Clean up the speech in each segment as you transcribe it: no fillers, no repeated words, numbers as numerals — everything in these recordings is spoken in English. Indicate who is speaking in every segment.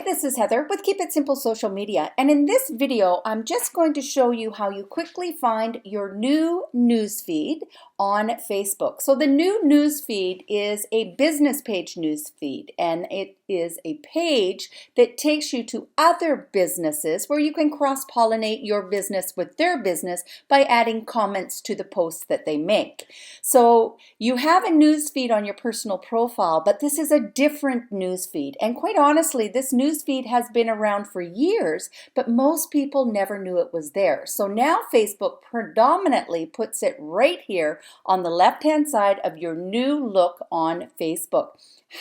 Speaker 1: this is Heather with Keep It Simple Social Media, and in this video I'm just going to show you how you quickly find your new newsfeed on Facebook. So the new newsfeed is a business page newsfeed, and it is a page that takes you to other businesses where you can cross-pollinate your business with their business by adding comments to the posts that they make. So you have a newsfeed on your personal profile, but this is a different newsfeed, and quite honestly, this newsfeed has been around for years, but most people never knew it was there. So now Facebook predominantly puts it right here on the left-hand side of your new look on Facebook.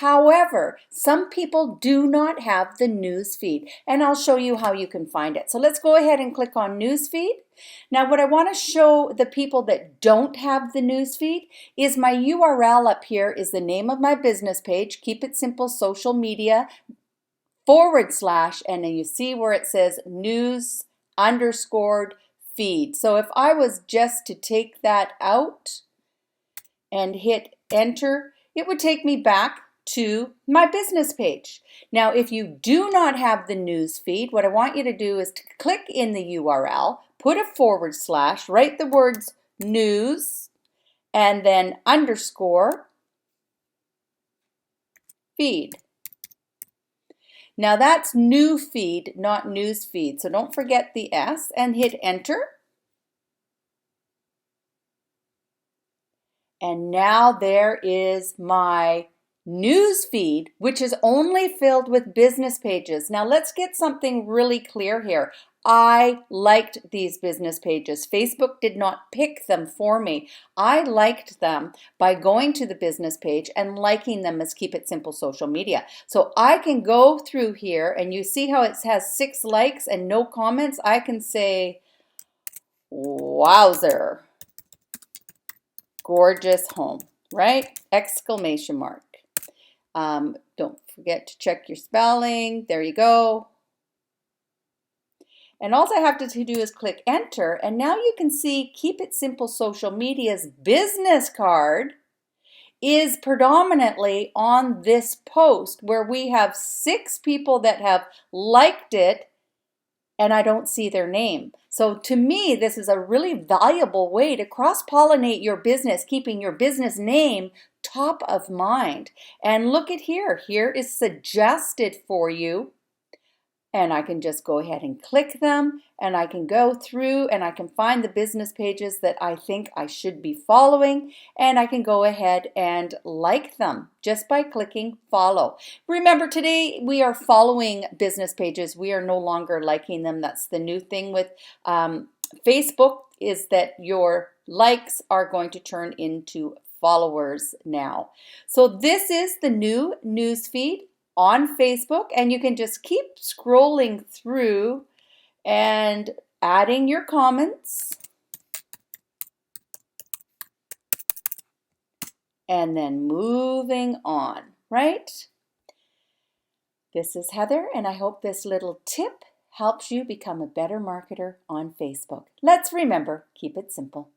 Speaker 1: However, some people do not have the newsfeed, and I'll show you how you can find it. So let's go ahead and click on newsfeed. Now what I want to show the people that don't have the newsfeed is my URL up here is the name of my business page, Keep It Simple Social Media / and then you see where it says news _ feed. So if I was just to take that out and hit enter, it would take me back to my business page. Now, if you do not have the news feed, what I want you to do is to click in the URL, put a /, write the words news, and then _ feed. Now that's new feed, not news feed. So don't forget the S and hit enter. And now there is my news feed, which is only filled with business pages. Now let's get something really clear here. I liked these business pages. Facebook did not pick them for me. I liked them by going to the business page and liking them as Keep It Simple Social Media. So I can go through here and you see how it has 6 likes and no comments. I can say, wowzer, gorgeous home, right? Exclamation mark. Don't forget to check your spelling. There you go. And all I have to do is click enter, and now you can see Keep It Simple Social Media's business card is predominantly on this post where we have 6 people that have liked it and I don't see their name. So to me, this is a really valuable way to cross-pollinate your business, keeping your business name top of mind. And look at here. Here is suggested for you. And I can just go ahead and click them, and I can go through and I can find the business pages that I think I should be following, and I can go ahead and like them just by clicking follow. Remember, today we are following business pages. We are no longer liking them. That's the new thing with Facebook, is that your likes are going to turn into followers now. So this is the new news feed on Facebook, and you can just keep scrolling through and adding your comments and then moving on, right? This is Heather, and I hope this little tip helps you become a better marketer on Facebook. Let's remember, keep it simple.